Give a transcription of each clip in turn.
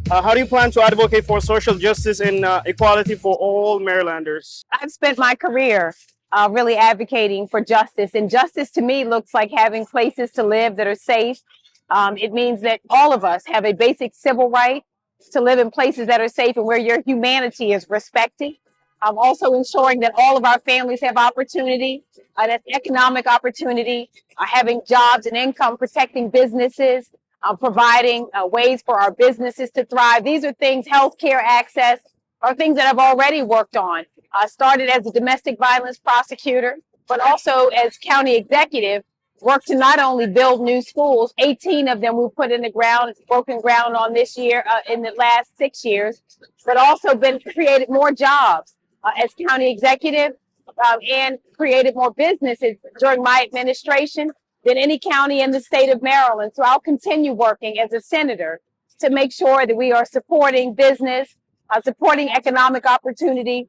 How do you plan to advocate for social justice and equality for all Marylanders? I've spent my career really advocating for justice. And justice to me looks like having places to live that are safe. It means that all of us have a basic civil right to live in places that are safe and where your humanity is respected. Also ensuring that all of our families have opportunity, that's economic opportunity, having jobs and income, protecting businesses, providing ways for our businesses to thrive. These are things, healthcare access, are things that I've already worked on. I started as a domestic violence prosecutor, but also as county executive, worked to not only build new schools, 18 of them we put in the ground, broken ground on this year, in the last 6 years, but also created more jobs as county executive and created more businesses during my administration than any county in the state of Maryland. So I'll continue working as a senator to make sure that we are supporting business, supporting economic opportunity,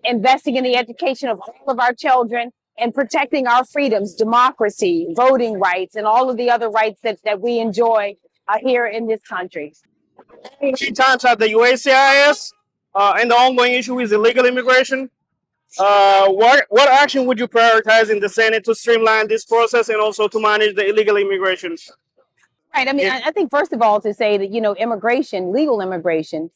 investing in the education of all of our children, and protecting our freedoms, democracy, voting rights, and all of the other rights that we enjoy here in this country. Many times at the USCIS and the ongoing issue is illegal immigration. What action would you prioritize in the Senate to streamline this process and also to manage the illegal immigration? Right. I mean, I think first of all to say that immigration, legal immigration,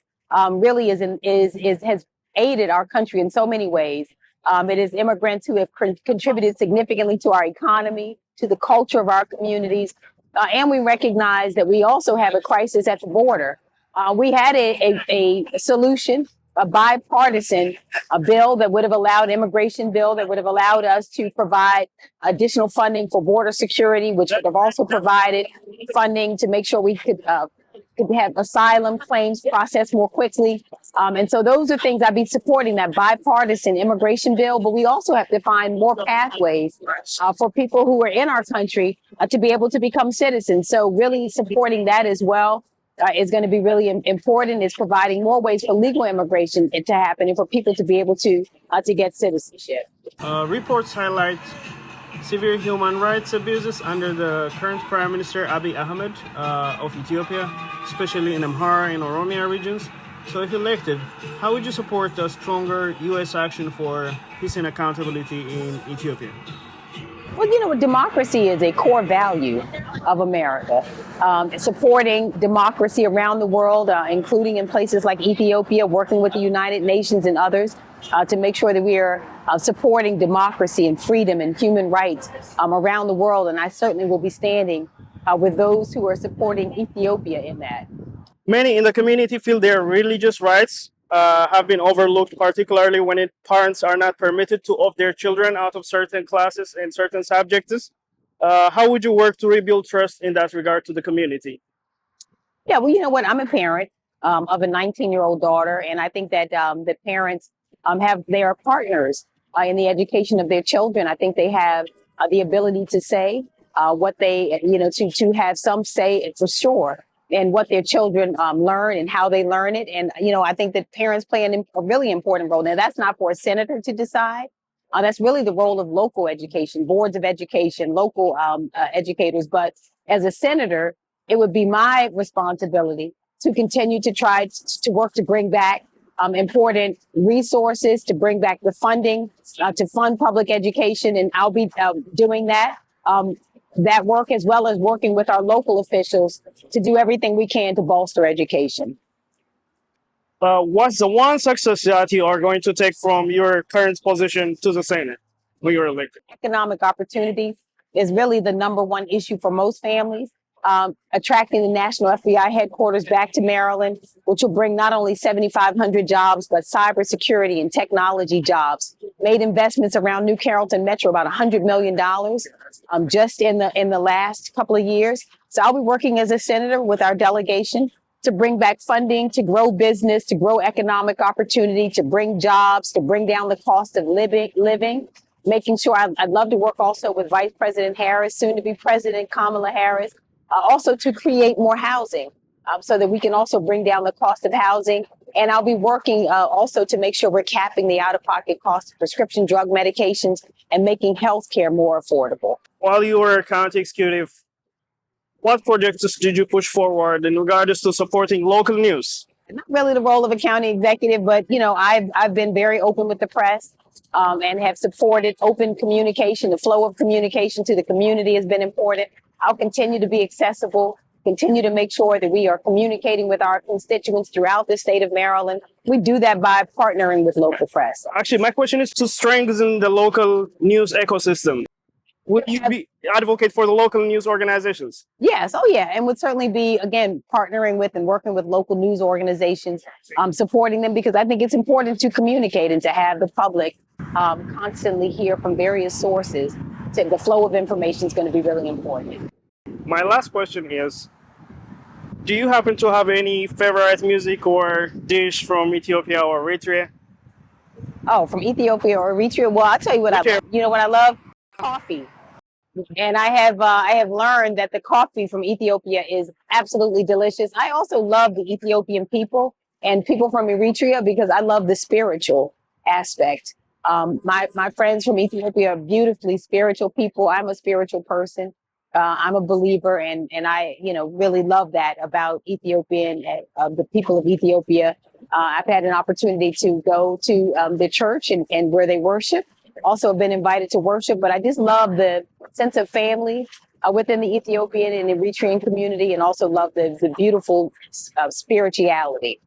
really has aided our country in so many ways. It is immigrants who have contributed significantly to our economy, to the culture of our communities, and we recognize that we also have a crisis at the border. We had a solution, a bipartisan bill that would have allowed immigration bill that would have allowed us to provide additional funding for border security, which would have also provided funding to make sure we could have asylum claims processed more quickly. And so those are things I'd be supporting, that bipartisan immigration bill. But we also have to find more pathways for people who are in our country to be able to become citizens. So really supporting that as well is going to be really important. Is providing more ways for legal immigration to happen and for people to be able to get citizenship. Reports highlight severe human rights abuses under the current Prime Minister Abiy Ahmed of Ethiopia, especially in Amhara and Oromia regions. So if elected, how would you support the stronger U.S. action for peace and accountability in Ethiopia? Well, democracy is a core value of America. Supporting democracy around the world, including in places like Ethiopia, working with the United Nations and others to make sure that we are supporting democracy and freedom and human rights around the world. And I certainly will be standing with those who are supporting Ethiopia in that. Many in the community feel their religious rights have been overlooked, particularly when parents are not permitted to opt their children out of certain classes and certain subjects. How would you work to rebuild trust in that regard to the community? Yeah, well, you know what? I'm a parent of a 19-year-old daughter, and I think that the parents they are partners in the education of their children. I think they have the ability to say what they, to have some say for sure in what their children learn and how they learn it. And, I think that parents play a really important role. Now, that's not for a senator to decide. That's really the role of local education, boards of education, local educators. But as a senator, it would be my responsibility to continue to try to work to bring back important resources, to bring back the funding, to fund public education. And I'll be doing that work, as well as working with our local officials to do everything we can to bolster education. What's the one success that you are going to take from your current position to the Senate when you're elected? Economic opportunity is really the number one issue for most families. Attracting the National FBI headquarters back to Maryland, which will bring not only 7,500 jobs, but cybersecurity and technology jobs. Made investments around New Carrollton Metro, about $100 million just in the last couple of years. So I'll be working as a senator with our delegation to bring back funding, to grow business, to grow economic opportunity, to bring jobs, to bring down the cost of living. Making sure I'd love to work also with Vice President Harris, soon to be President Kamala Harris, also to create more housing so that we can also bring down the cost of housing. And I'll be working also to make sure we're capping the out-of-pocket cost of prescription drug medications and making healthcare more affordable. While you were county executive, what projects did you push forward in regards to supporting local news? Not really the role of a county executive, but I've been very open with the press and have supported open communication. The flow of communication to the community has been important. I'll continue to be accessible, continue to make sure that we are communicating with our constituents throughout the state of Maryland. We do that by partnering with local press. Actually, my question is to strengthen the local news ecosystem. Would you advocate for the local news organizations? Yes. Oh, yeah. And would certainly be, again, partnering with and working with local news organizations, supporting them, because I think it's important to communicate and to have the public constantly hear from various sources. So the flow of information is going to be really important. My last question is, do you happen to have any favorite music or dish from Ethiopia or Eritrea? Oh, from Ethiopia or Eritrea? Well, I'll tell you what I love. You know what I love? Coffee. And I have learned that the coffee from Ethiopia is absolutely delicious. I also love the Ethiopian people and people from Eritrea because I love the spiritual aspect. My friends from Ethiopia are beautifully spiritual people. I'm a spiritual person. I'm a believer, and I really love that about Ethiopian the people of Ethiopia. I've had an opportunity to go to the church and where they worship. Also been invited to worship, but I just love the sense of family within the Ethiopian and Eritrean community, and also love the beautiful spirituality.